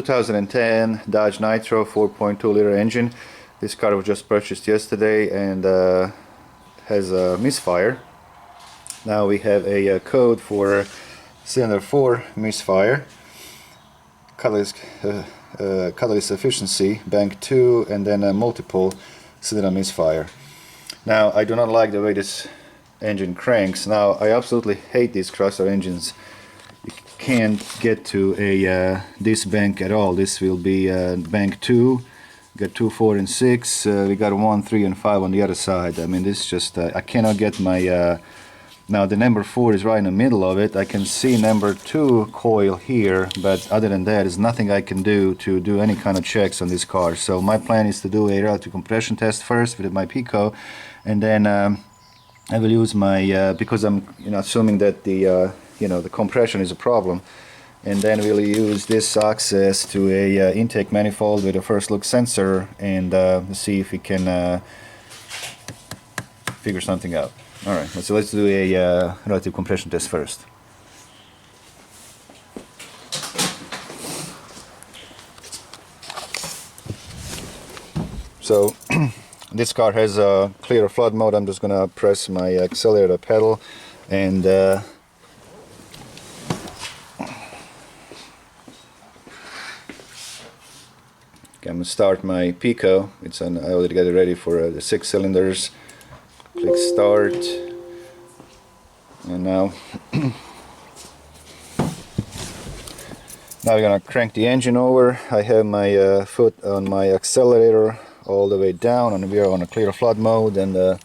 2010 Dodge Nitro 4.2 liter engine. This car was just purchased yesterday and has a misfire. Now we have a code for cylinder 4 misfire, catalyst efficiency, bank 2, and then a multiple cylinder misfire. Now I do not like the way this engine cranks. Now I absolutely hate these crosser engines. You can't get to a this bank at all. This will be bank 2. Got 2, 4, and 6. We got 1, 3, and 5 on the other side. I mean, this just I cannot get my. Now the number 4 is right in the middle of it. I can see number 2 coil here, but other than that, there's nothing I can do to do any kind of checks on this car. So my plan is to do a relative compression test first with my Pico, and then I will use my because I'm assuming that the the compression is a problem, and then we'll use this access to a intake manifold with a first look sensor and see if we can figure something out. Alright, so let's do a relative compression test first. So this car has a clear flood mode. I'm just gonna press my accelerator pedal and I'm gonna start my Pico. I already got it ready for the 6 cylinders. Click start, and now we're gonna crank the engine over. I have my foot on my accelerator all the way down, and we are on a clear flood mode, and you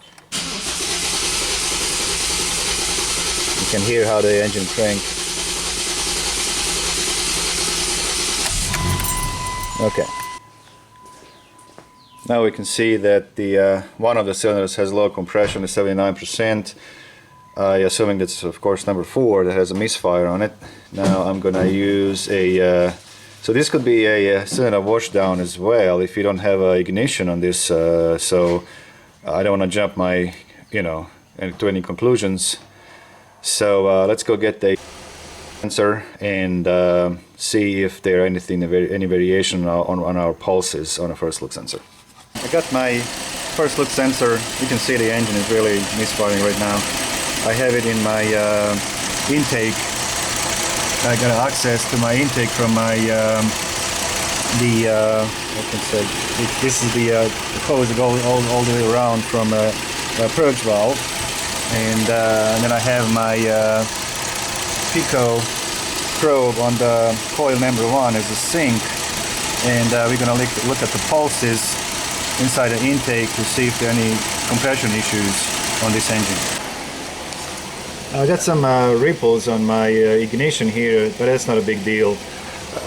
can hear how the engine cranks. Okay. Now we can see that the one of the cylinders has low compression, is 79%. Assuming that's of course number 4 that has a misfire on it. Now I'm gonna use a so this could be a cylinder washdown as well if you don't have ignition on this. So I don't want to jump my to any conclusions. So let's go get the sensor and see if there any variation on our pulses on a first look sensor. I got my first look sensor. You can see the engine is really misfiring right now. I have it in my intake. I got access to my intake from my this is the hose that goes all the way around from a purge valve, and then I have my Pico probe on the coil number 1 as a sink, and we're gonna look at the pulses inside the intake to see if there are any compression issues on this engine. I got some ripples on my ignition here, but that's not a big deal.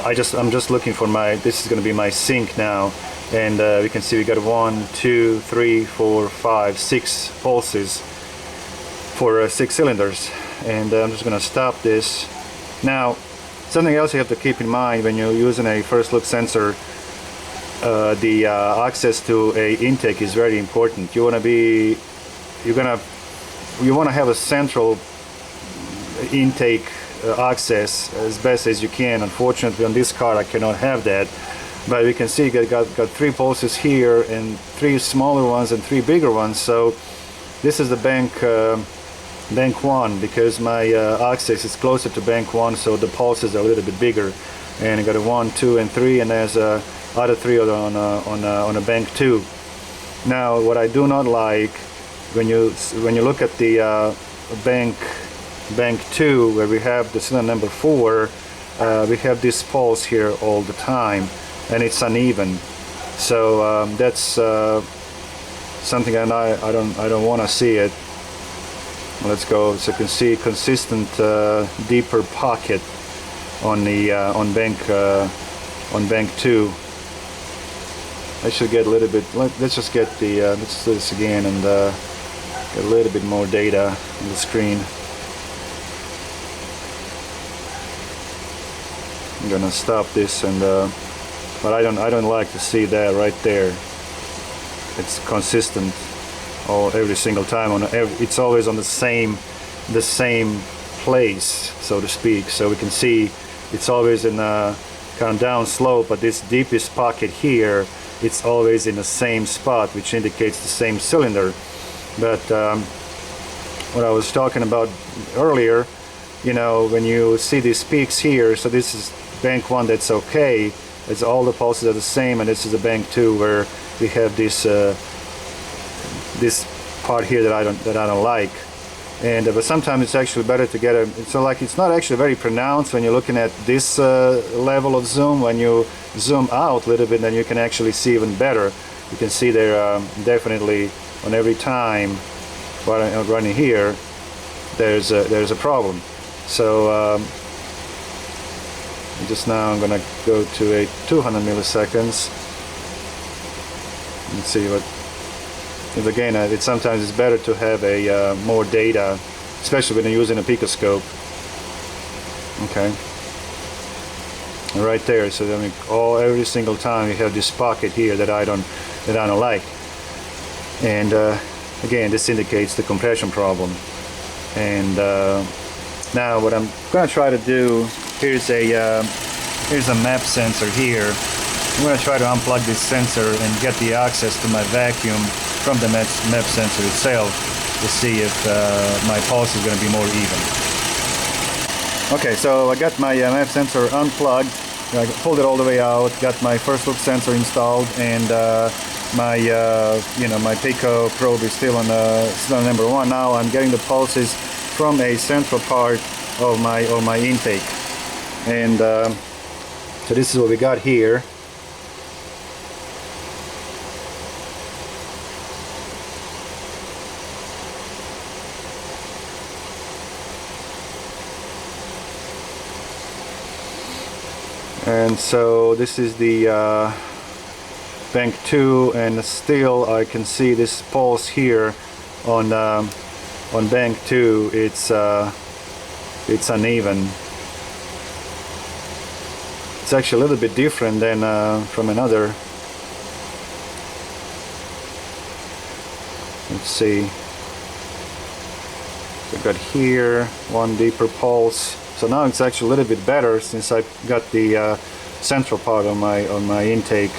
I'm just looking for this is going to be my sink now, and we can see we got 1, 2, 3, 4, 5, 6 pulses for 6 cylinders, and I'm just going to stop this. Now, something else you have to keep in mind when you're using a first look sensor. The access to a intake is very important. You want to have a central intake access as best as you can. Unfortunately, on this car I cannot have that, but we can see got 3 pulses here and 3 smaller ones and 3 bigger ones. So this is the bank 1 because my access is closer to bank 1, so the pulses are a little bit bigger. And I got a 1, 2, and 3, and there's other 3 on a bank 2. Now, what I do not like when you look at the bank 2, where we have the cylinder number 4, we have this pulse here all the time, and it's uneven. So that's something I don't want to see it. Let's go. So you can see consistent deeper pocket on the on bank 2. I should get a little bit. Let's just get the. Let's do this again and get a little bit more data on the screen. I'm gonna stop this and. But I don't like to see that right there. It's consistent every single time. It's always on the same place, so to speak. So we can see it's always in kind of down slope, but this deepest pocket here, it's always in the same spot, which indicates the same cylinder. But what I was talking about earlier, you know, when you see these peaks here, so this is bank 1 that's okay, it's all the pulses are the same, and this is the bank 2 where we have this this part here that I don't like. And but sometimes it's actually better to get a, so like it's not actually very pronounced when you're looking at this level of zoom. When you zoom out a little bit, then you can actually see even better. You can see there definitely on every time running here there's a problem. So just now I'm gonna go to a 200 milliseconds and see what. And again, sometimes it's better to have a more data, especially when you're using a picoscope. Okay, and right there. So I mean, every single time you have this pocket here that I don't like, and again, this indicates the compression problem. And now what I'm going to try to do, here's a map sensor here. I'm going to try to unplug this sensor and get the access to my vacuum from the map sensor itself to see if my pulse is going to be more even. Okay, so I got my map sensor unplugged. I pulled it all the way out, got my first look sensor installed, and my my Pico probe is still on number 1. Now I'm getting the pulses from a central part of my intake, and so this is what we got here. And so this is the bank 2, and still I can see this pulse here on bank 2. It's uneven. It's actually a little bit different than from another. Let's see. So I got here one deeper pulse. So now it's actually a little bit better since I got the central part on my intake.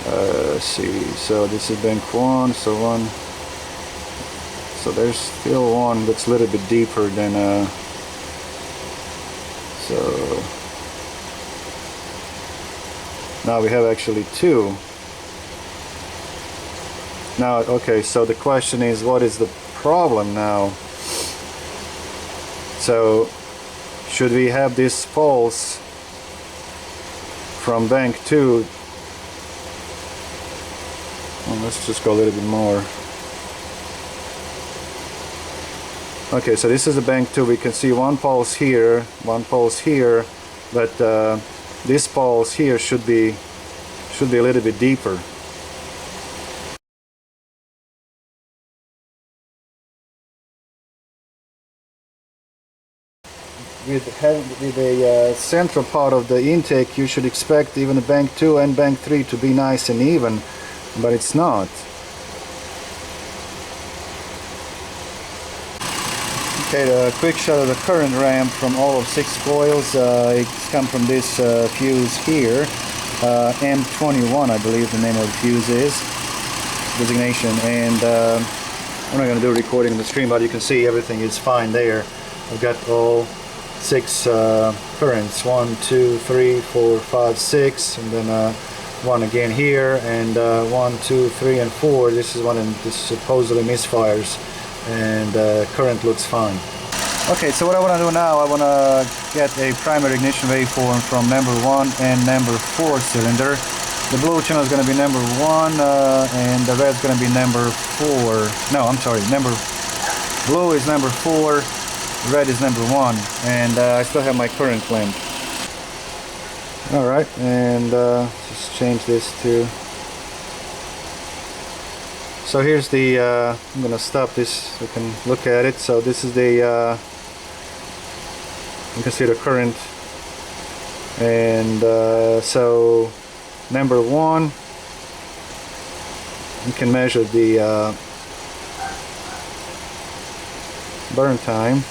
Let's see. So this is bank 1. So there's still one that's a little bit deeper than. So now we have actually 2. Now, okay. So the question is, what is the problem now? So should we have this pulse from bank 2? Well, let's just go a little bit more. Okay, so this is a bank 2. We can see one pulse here, but this pulse here should be a little bit deeper. With a central part of the intake, you should expect even the bank 2 and bank 3 to be nice and even, but it's not. Okay, the quick shot of the current ramp from all of 6 coils. It's come from this fuse here, M21, I believe the name of the fuse is, designation. And I'm not going to do recording on the stream, but you can see everything is fine there. I've got all 6 currents, 1, 2, 3, 4, 5, 6, and then one again here, and 1, 2, 3, and 4. This is one of the supposedly misfires, and current looks fine. Okay, so what I want to do now, I want to get a primary ignition waveform from number 1 and number 4 cylinder. The blue channel is going to be number 1, and the red is going to be number 4. No, I'm sorry, blue is number 4. Red is number 1, and I still have my current clamped. Alright, and just change this to. So here's the, I'm going to stop this so you can look at it. So this is the, you can see the current, and so number 1, you can measure the burn time.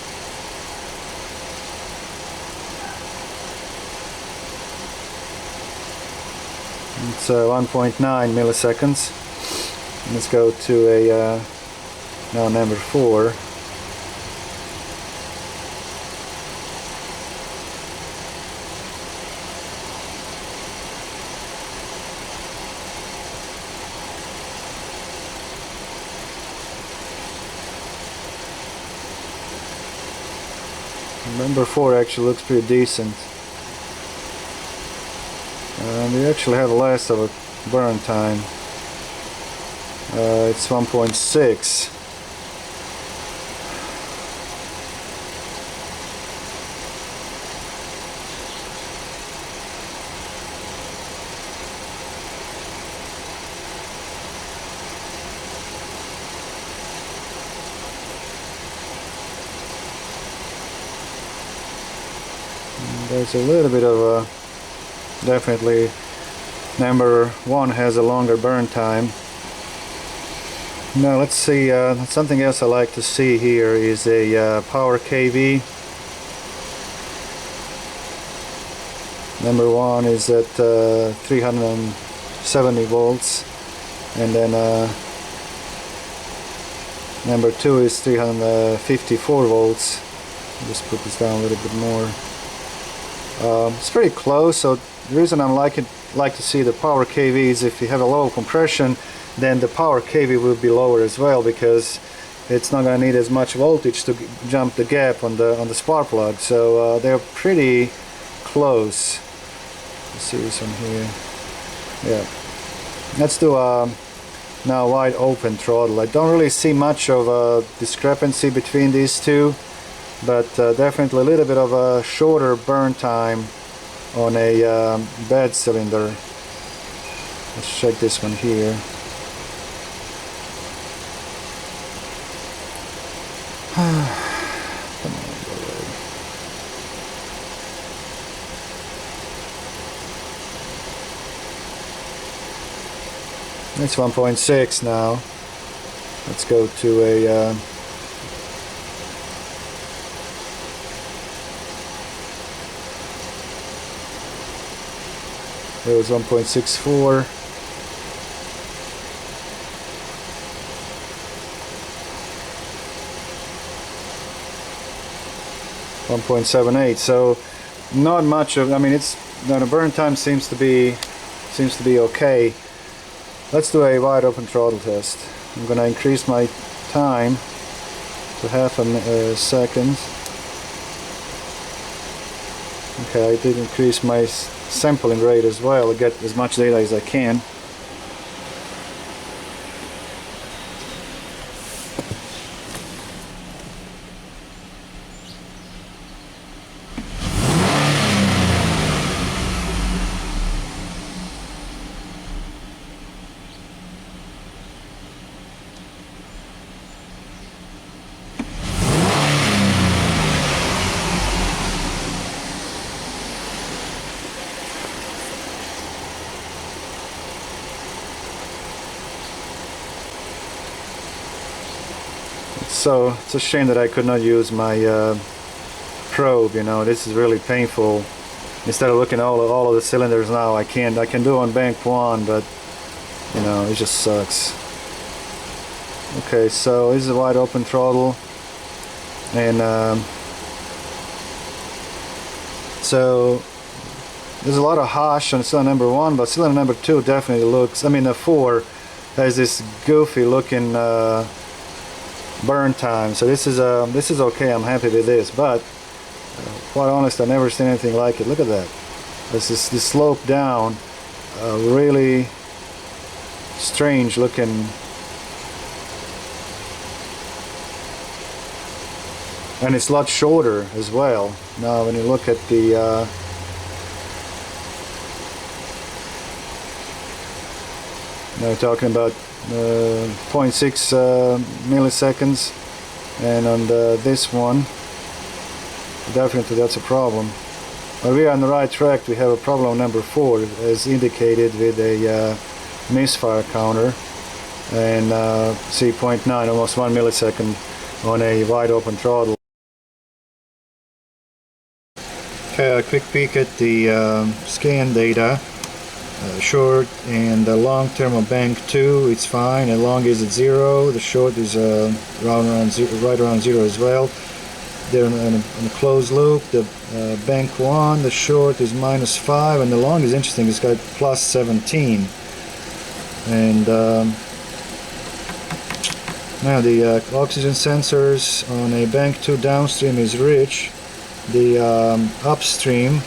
It's 1.9 milliseconds. Let's go to a now number 4. Number 4 actually looks pretty decent. We actually have less of a burn time. It's 1.6. There's a little bit of a, definitely number 1 has a longer burn time. Now let's see, something else I like to see here is a power kV. Number 1 is at 370 volts, and then number 2 is 354 volts. Just put this down a little bit more. It's pretty close, so the reason I like to see the power kV is if you have a low compression, then the power kV will be lower as well, because it's not going to need as much voltage to jump the gap on the spark plug. So they're pretty close. Let's see this one here. Yeah. Let's do now wide open throttle. I don't really see much of a discrepancy between these two, but definitely a little bit of a shorter burn time on a bed cylinder. Let's check this one here. Come on, go away. It's 1.6 now. Let's go to a it was 1.64. .78, so not much of, I mean, it's, no, the burn time seems to be okay. Let's do a wide open throttle test. I'm going to increase my time to half a second. Okay, I did increase my sampling rate as well to get as much data as I can. So it's a shame that I could not use my probe. You know, this is really painful. Instead of looking at all of the cylinders now, I can do on bank 1, but you know, it just sucks. Okay, so this is a wide open throttle, and so there's a lot of hash on cylinder number 1, but cylinder number 2 definitely looks, I mean the 4 has this goofy looking burn time. So this is okay. I'm happy with this, but quite honest, I've never seen anything like it. Look at that. This slope down, really strange looking. And it's a lot shorter as well. Now when you look at the now we're talking about 0.6 milliseconds, and on this one definitely that's a problem. But we are on the right track. We have a problem on number 4 as indicated with a misfire counter, and see 0.9, almost 1 millisecond on a wide open throttle. Okay, a quick peek at the scan data. short, and the long term on bank 2 it's fine as long as it's 0. The short is right around 0 as well. They're in a closed loop. The bank 1, the short is -5, and the long is interesting, it's got +17. And now the oxygen sensors on a bank 2 downstream is rich. The upstream,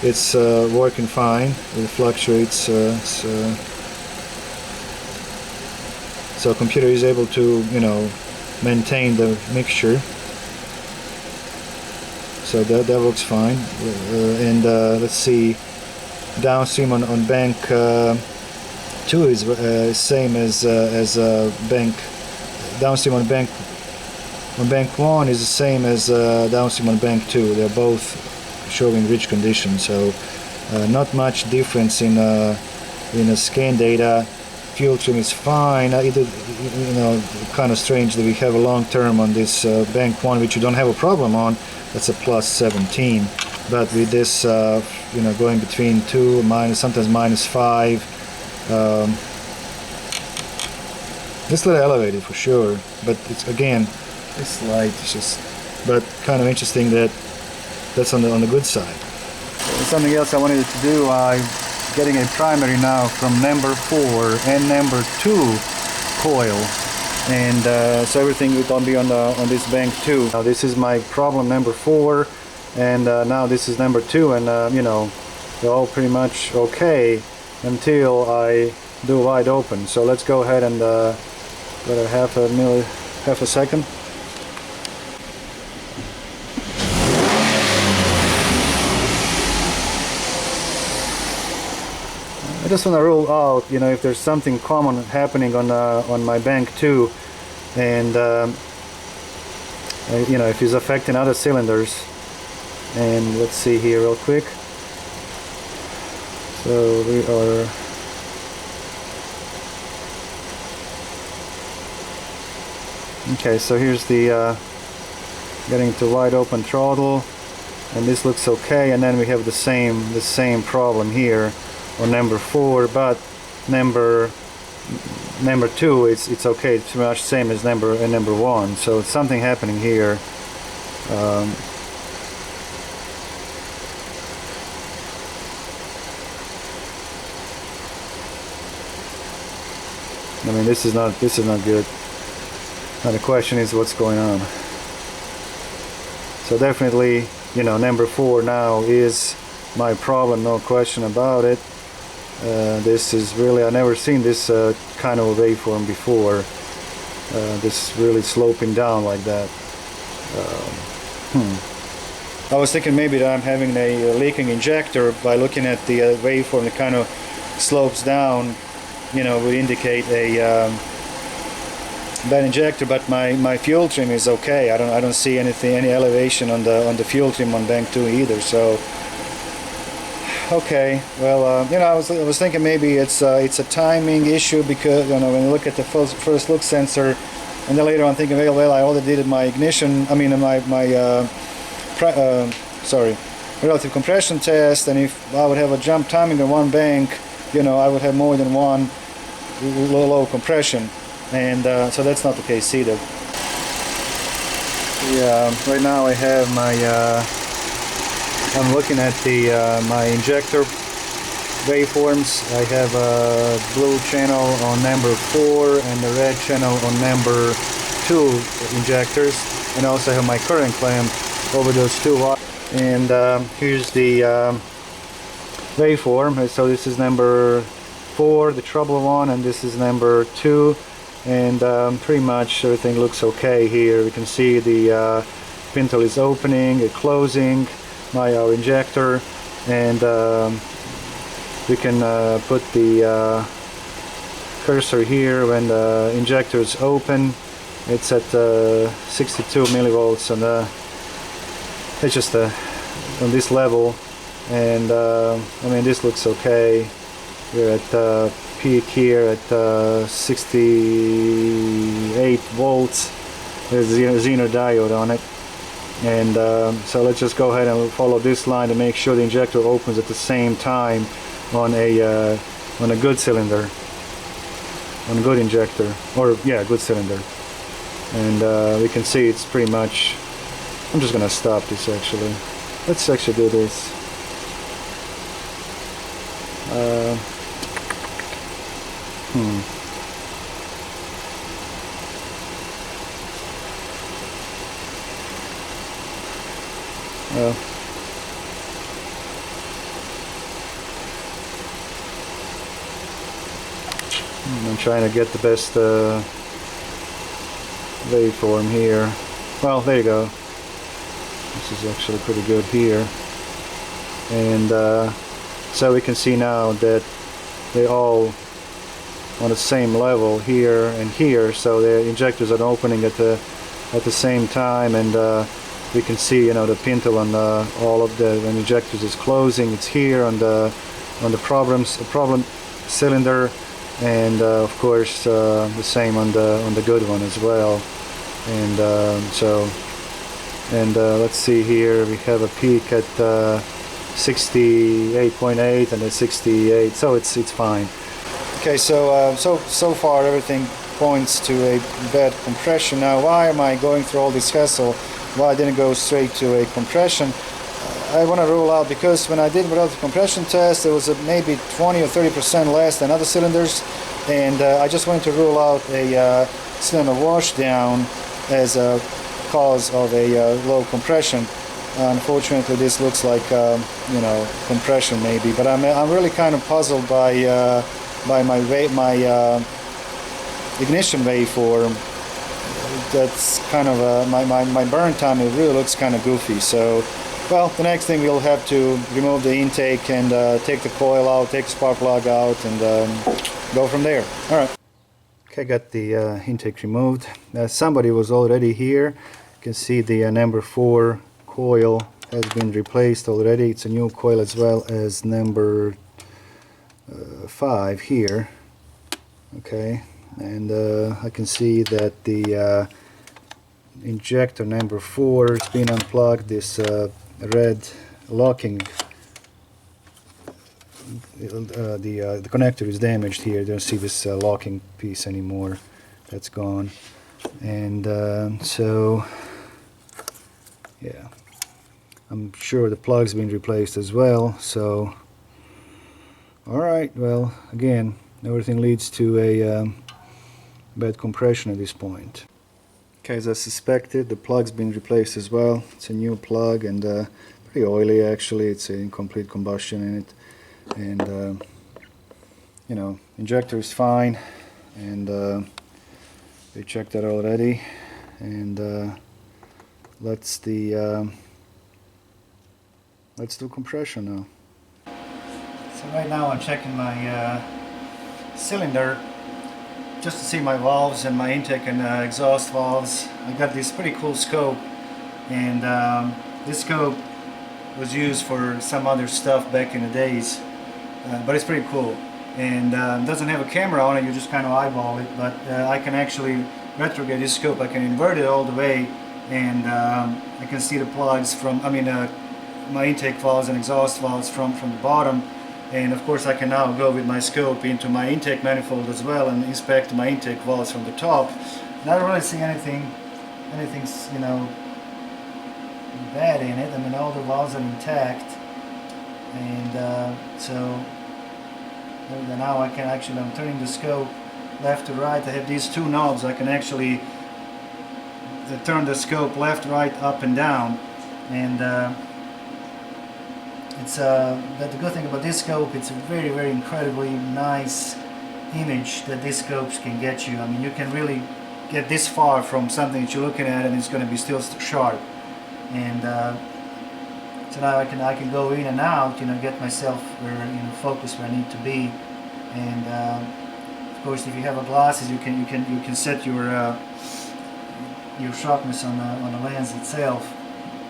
it's working fine. It fluctuates, so computer is able to, you know, maintain the mixture. So that works fine. And let's see, downstream on bank 2 is same as bank. Downstream on bank 1 is the same as downstream on bank 2. They're both showing rich condition, so not much difference in a scan data. Fuel trim is fine. You know, kind of strange that we have a long term on this bank 1, which you don't have a problem on. That's a +17. But with this, you know, going between 2 minus, sometimes -5. This little elevated for sure, but it's again, this light is just, but kind of interesting that that's on the good side. Something else I wanted to do, I'm getting a primary now from number 4 and number 2 coil, and so everything will be on this bank 2. Now this is my problem number 4, and now this is number 2, and you know, they're all pretty much okay until I do wide open. So let's go ahead and let it half a second. I just want to rule out, you know, if there's something common happening on my bank 2, and you know, if it's affecting other cylinders. And let's see here real quick. So we are okay. So here's the getting to wide open throttle, and this looks okay. And then we have the same problem here on number 4, but number 2 it's okay. It's pretty much same as number 1. So it's something happening here. I mean, this is not good. Now the question is what's going on. So definitely, you know, number 4 now is my problem, no question about it. This is really, I've never seen this kind of waveform before. This really sloping down like that. I was thinking maybe that I'm having a leaking injector. By looking at the waveform, it kind of slopes down, you know, would indicate a bad injector. But my fuel trim is okay. I don't see any elevation on the fuel trim on bank 2 either. So okay, well, you know, I was thinking maybe it's a timing issue, because, you know, when you look at the first look sensor, and then later on thinking, well, I already did my ignition. I mean, my relative compression test, and if I would have a jump timing on one bank, you know, I would have more than one low compression, and so that's not the case either. Yeah, right now I have my I'm looking at the my injector waveforms. I have a blue channel on number 4 and the red channel on number 2 injectors, and I also have my current clamp over those 2 wires. And here's the waveform. So this is number 4, the trouble one, and this is number 2, and pretty much everything looks okay here. We can see the pintle is opening and closing our injector, and we can put the cursor here when the injector is open. It's at 62 millivolts, and it's just on this level, and I mean, this looks okay. We're at peak here at 68 volts. There's a Zener diode on it, and so let's just go ahead and follow this line to make sure the injector opens at the same time on a good cylinder, on a good injector, or yeah, good cylinder. And we can see it's pretty much. I'm just gonna stop this actually. Let's actually do this. Well, I'm trying to get the best waveform here. Well, there you go. This is actually pretty good here. And so we can see now that they're all on the same level here and here, so the injectors are opening at the same time, and we can see, you know, the pintle on all of the injectors is closing. It's here on the problem cylinder, and of course the same on the good one as well. And let's see here, we have a peak at 68.8 and a 68, so it's fine. Okay, so far everything points to a bad compression. Now, why am I going through all this hassle? Why I didn't go straight to a compression? I want to rule out, because when I did relative compression test, it was maybe 20 or 30% less than other cylinders, and I just wanted to rule out a cylinder washdown as a cause of a low compression. Unfortunately, this looks like you know, compression maybe, but I'm really kind of puzzled by my ignition waveform. That's kind of my burn time. It really looks kind of goofy. So, well, the next thing we'll have to remove the intake and take the coil out, take the spark plug out, and go from there. All right. Okay, got the intake removed. Somebody was already here. You can see the number 4 coil has been replaced already. It's a new coil, as well as number 5 here. Okay, and I can see that the injector number 4 has been unplugged. This red locking, the connector is damaged here. You don't see this locking piece anymore. That's gone. And so yeah, I'm sure the plug's been replaced as well. So alright, well, again, everything leads to a bad compression at this point. Okay, as I suspected, the plug's been replaced as well. It's a new plug, and pretty oily actually. It's an incomplete combustion in it. And you know, injector is fine, and we checked that already. And let's do compression now. So right now I'm checking my cylinder just to see my valves and my intake and exhaust valves. I got this pretty cool scope, and this scope was used for some other stuff back in the days, but it's pretty cool. And doesn't have a camera on it, you just kind of eyeball it, but I can actually retrograde this scope. I can invert it all the way, and I can see the plugs from, my intake valves and exhaust valves from the bottom. And of course I can now go with my scope into my intake manifold as well and inspect my intake valves from the top. And I don't really see anything's, you know, bad in it. I mean, all the valves are intact, and so now I can actually, I'm turning the scope left to right. I have these 2 knobs. I can actually turn the scope left, right, up and down, and but the good thing about this scope, it's a very, very incredibly nice image that these scopes can get you. I mean, you can really get this far from something that you're looking at, and it's going to be still sharp. And so now I can go in and out, you know, get myself where, you know, focus where I need to be. And of course, if you have glasses, you can set your sharpness on the lens itself.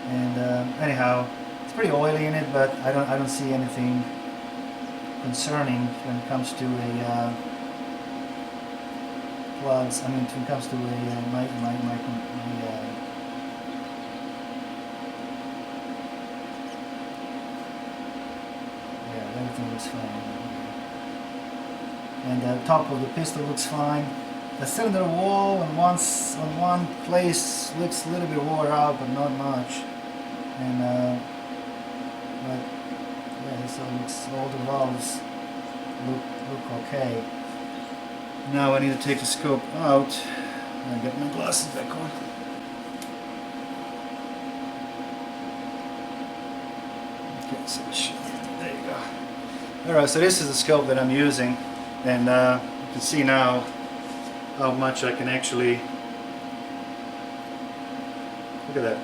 And anyhow, it's pretty oily in it, but I don't see anything concerning when it comes to a plugs. I mean, when it comes to a yeah, everything looks fine. And the top of the piston looks fine. The cylinder wall on one place looks a little bit wore out, but not much. And but yeah, so looks, all the valves look okay. Now I need to take the scope out and get my glasses back on. Okay, so there you go. Alright, so this is the scope that I'm using, and you can see now how much I can actually, look at that.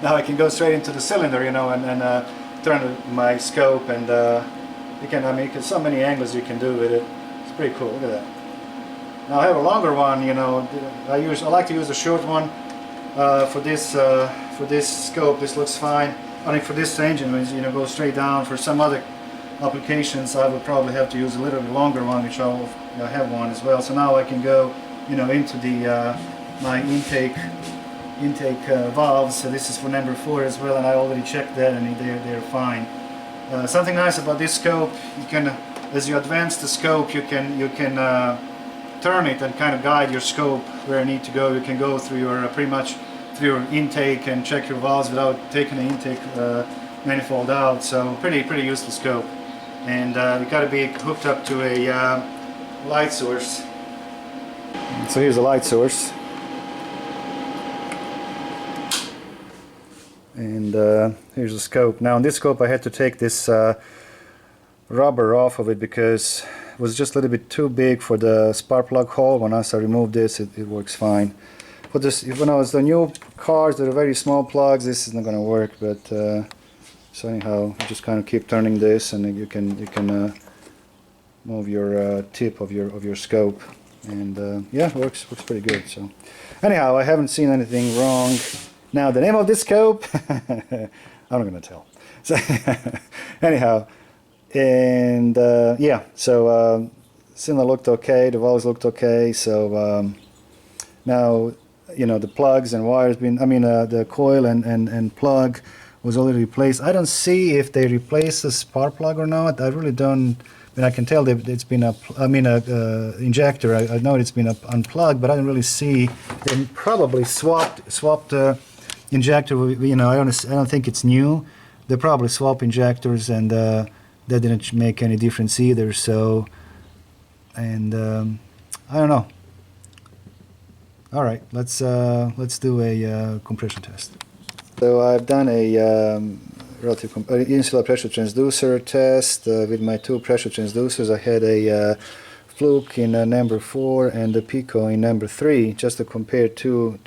Now I can go straight into the cylinder, you know, and turn my scope, and you can, I mean, so many angles you can do with it. It's pretty cool. Look at that. Now I have a longer one, you know. I like to use a short one for this scope. This looks fine. I think for this engine, you know, go straight down. For some other applications, I would probably have to use a little bit longer one, which I have one as well. So now I can go, you know, into the my intake valves. So this is for number 4 as well, and I already checked that, and they're fine. Something nice about this scope, you can, as you advance the scope, you can turn it and kind of guide your scope where you need to go. You can go through your pretty much through your intake and check your valves without taking the intake manifold out. So pretty useful scope, and you got to be hooked up to a light source. So here's the light source, and here's the scope. Now on this scope I had to take this rubber off of it because it was just a little bit too big for the spark plug hole. Once I removed this, it works fine. For this, when I was the new cars that are very small plugs, this is not going to work. But so anyhow, you just kind of keep turning this, and you can move your tip of your scope, and yeah, works pretty good. So anyhow, I haven't seen anything wrong. Now the name of this scope, I'm not going to tell. So anyhow, and yeah, so cylinder looked okay, the valves looked okay. So now, you know, the plugs and wires the coil and plug was already replaced. I don't see if they replaced the spark plug or not. I really don't. I mean, I can tell that it's been injector. I know it's been unplugged, but I don't really see. They probably swapped injector. You know, I don't think it's new. They probably swap injectors, and that didn't make any difference either. So, and I don't know. All right, let's do a compression test. So I've done a relative insular pressure transducer test with my 2 pressure transducers. I had a fluke in number 4 and a pico in number 3, just to compare two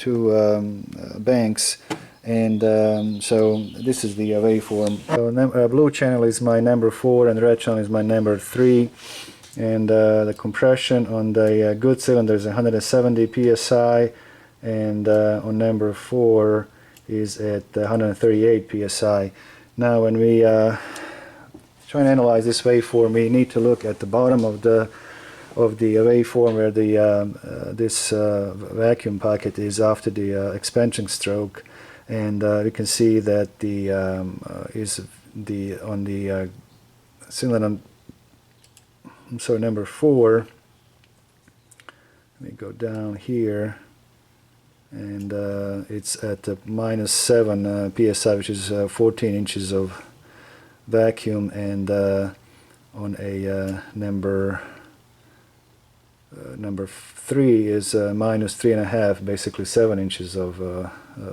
banks. And so this is the waveform. So blue channel is my number 4, and the red channel is my number 3. And the compression on the good cylinder is 170 psi, and on number 4 is at 138 psi. Now when we try and analyze this waveform, we need to look at the bottom of the waveform where the this vacuum pocket is after the expansion stroke, and you can see that the on the cylinder. So number 4, let me go down here, and it's at -7 psi, which is 14 inches of vacuum, and on a number 3 is -3.5, basically 7 inches of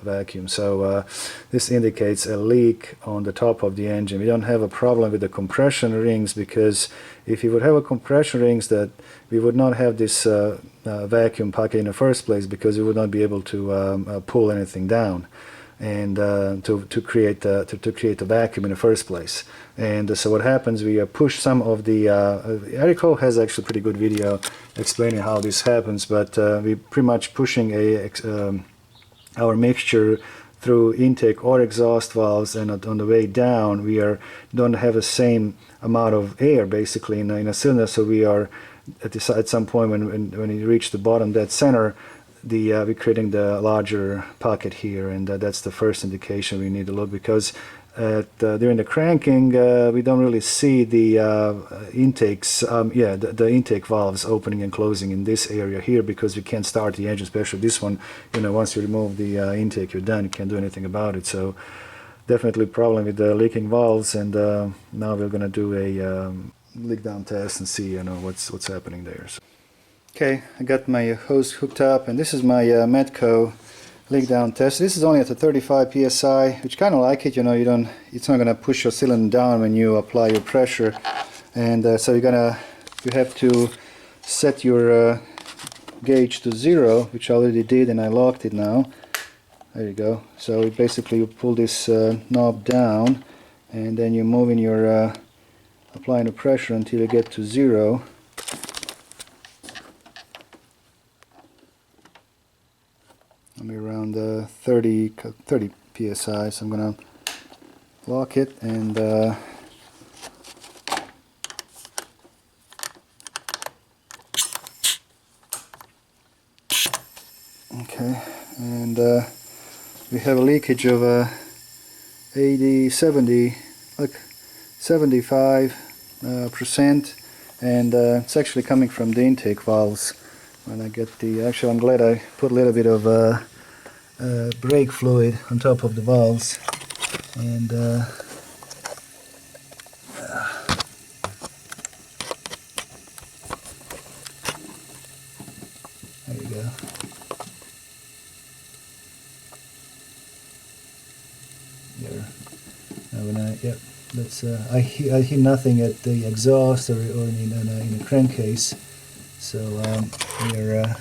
vacuum. So this indicates a leak on the top of the engine. We don't have a problem with the compression rings, because if you would have a compression rings, that we would not have this vacuum pocket in the first place, because we would not be able to pull anything down and to create the vacuum in the first place. And so what happens, we push some of the Erico has actually a pretty good video explaining how this happens, but we're pretty much pushing our mixture through intake or exhaust valves, and on the way down we don't have the same amount of air basically in a cylinder. So we are at some point when you reach the bottom, dead center, we're creating the larger pocket here, and that's the first indication we need to look, because during the cranking we don't really see the intakes, the intake valves opening and closing in this area here, because you can't start the engine, especially this one. You know, once you remove the intake, you're done. You can't do anything about it. So definitely problem with the leaking valves, and now we're gonna do a leak down test and see, you know, what's happening there. So. Okay, I got my hose hooked up, and this is my Metco leak down test. This is only at a 35 psi, which kind of like it. You know, it's not gonna push your cylinder down when you apply your pressure, and so you have to set your gauge to 0, which I already did, and I locked it now. There you go. So basically you pull this knob down, and then you're moving your applying the pressure until you get to 0. I'm around 30 psi, so I'm gonna lock it, and okay, and we have a leakage of 75%, and it's actually coming from the intake valves. When I get actually I'm glad I put a little bit of brake fluid on top of the valves, and there you go. There. Now when let's I hear nothing at the exhaust or in a crankcase, so we're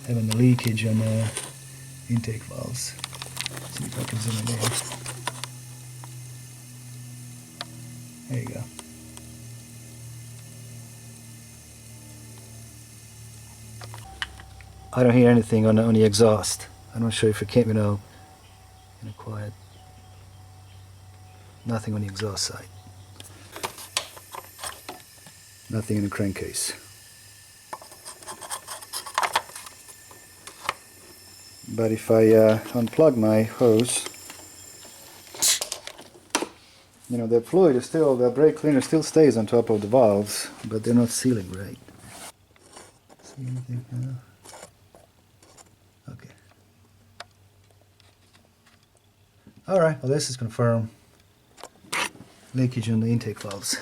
having a leakage on intake valves. See if I can zoom in there. There you go. I don't hear anything on the exhaust. I'm not sure if it came, quiet. Nothing on the exhaust side. Nothing in the crankcase. But if I unplug my hose, the fluid is still, the brake cleaner still stays on top of the valves, but they're not sealing right. See anything now? Okay. Alright, well this is confirmed. Leakage on the intake valves.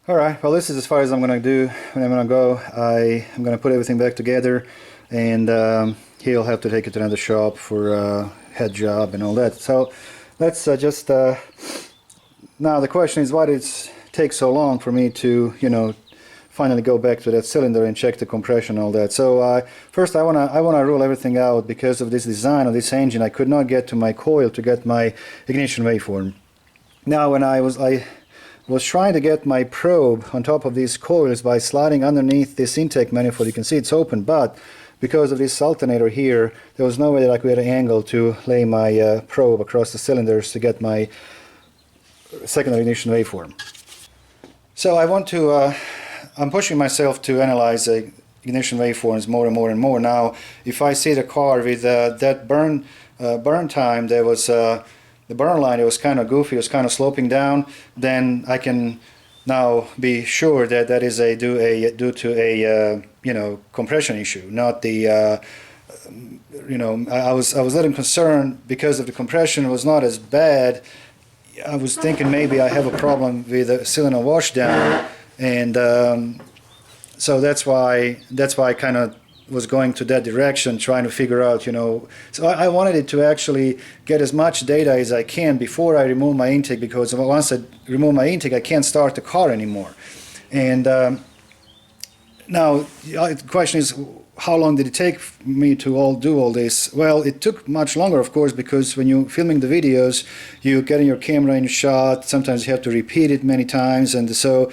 Alright, well this is as far as I'm going to do. When I'm going to go, I'm going to put everything back together, and he'll have to take it to another shop for a head job and all that. So let's just, now the question is, why did it take so long for me to, finally go back to that cylinder and check the compression and all that. So first I wanna rule everything out. Because of this design of this engine, I could not get to my coil to get my ignition waveform. Now when I was trying to get my probe on top of these coils by sliding underneath this intake manifold. You can see it's open, but because of this alternator here, there was no way that I could get an angle to lay my probe across the cylinders to get my secondary ignition waveform. So I'm pushing myself to analyze ignition waveforms more and more and more. Now, if I see the car with that burn time, there was the burn line, it was kind of goofy, it was kind of sloping down, then I can now be sure that that is due to a compression issue, not the I was a little concerned because of the compression was not as bad. I was thinking maybe I have a problem with the cylinder washdown, and so that's why I kind of was going to that direction, trying to figure out, so I wanted it to actually get as much data as I can before I remove my intake, because once I remove my intake, I can't start the car anymore. And now the question is, how long did it take me to do all this? Well, it took much longer, of course, because when you're filming the videos, you get your camera in shot, sometimes you have to repeat it many times, and so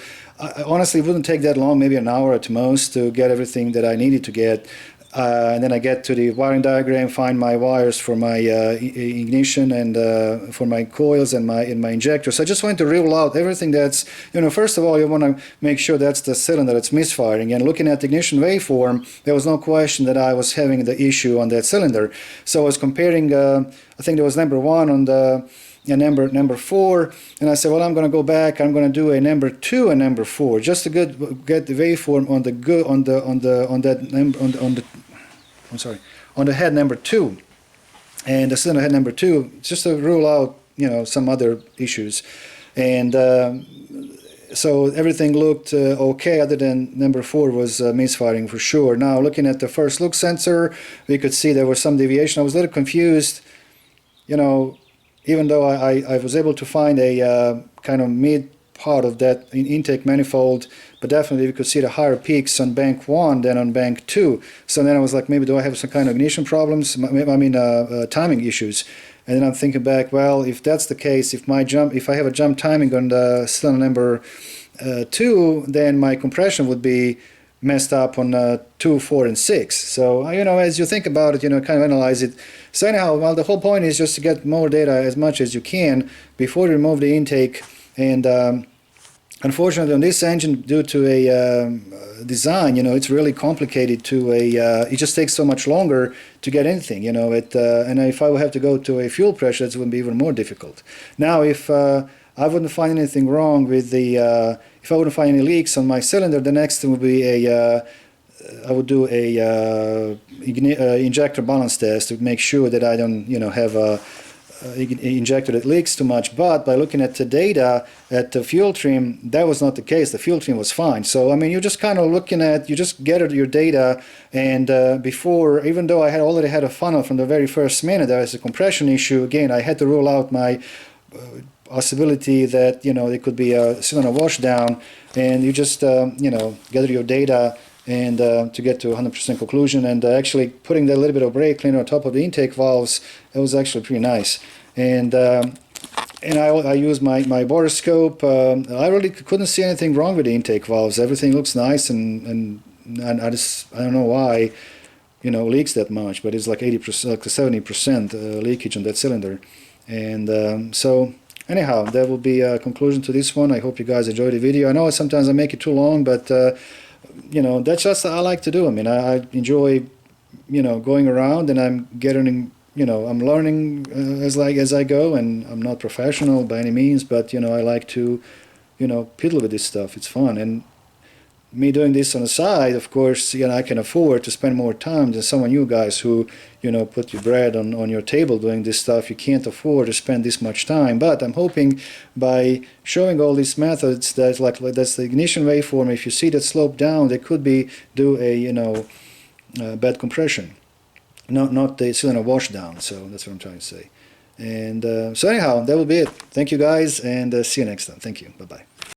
honestly, it wouldn't take that long, maybe an hour at most, to get everything that I needed to get. And then I get to the wiring diagram, find my wires for my ignition and for my coils and my injector. So I just wanted to rule out everything that's, first of all, you want to make sure that's the cylinder that's misfiring. And looking at the ignition waveform, there was no question that I was having the issue on that cylinder. So I was comparing, I think there was number 1 on the number 4, and I said, well, I'm going to go back. I'm going to do a number 2 and number 4 just to get the waveform on the on the head number 2 and the cylinder head number 2, just to rule out some other issues. And so everything looked okay, other than number 4 was misfiring for sure. Now looking at the first look sensor, we could see there was some deviation. I was a little confused, even though I was able to find a kind of mid part of that intake manifold, but definitely we could see the higher peaks on bank 1 than on bank 2. So then I was like, maybe do I have some kind of ignition problems? Timing issues. And then I'm thinking back, well, if that's the case, if I have a jump timing on the cylinder number 2, then my compression would be messed up on 2, 4, and 6. So as you think about it, kind of analyze it. So anyhow, well, the whole point is just to get more data as much as you can before you remove the intake. And unfortunately, on this engine, due to a design, it's really complicated to it just takes so much longer to get anything, and if I would have to go to a fuel pressure, it would be even more difficult. Now, if I wouldn't find anything wrong with if I wouldn't find any leaks on my cylinder, the next thing would be I would do a injector balance test to make sure that I don't, have a injector that leaks too much. But by looking at the data at the fuel trim, that was not the case. The fuel trim was fine. So you're just kind of looking at, you just gather your data, and before, even though I had already had a funnel from the very first minute, there was a compression issue. Again, I had to rule out my possibility that it could be a cylinder washdown, and you just gather your data and to get to 100% conclusion. And actually putting that little bit of brake cleaner on top of the intake valves, it was actually pretty nice. And I used my Borescope. I really couldn't see anything wrong with the intake valves. Everything looks nice, and I don't know why leaks that much, but it's like 80%, like 70% leakage on that cylinder. And so anyhow, that will be a conclusion to this one. I hope you guys enjoyed the video. I know sometimes I make it too long, but that's just what I like to do. I enjoy going around, and I'm getting I'm learning as I go, and I'm not professional by any means, but I like to piddle with this stuff. It's fun. And me doing this on the side, of course, I can afford to spend more time than some of you guys who, put your bread on your table doing this stuff. You can't afford to spend this much time. But I'm hoping by showing all these methods that's the ignition waveform. If you see that slope down, they could be do a bad compression, not the cylinder washdown. So that's what I'm trying to say. And so anyhow, that will be it. Thank you guys, and see you next time. Thank you. Bye bye.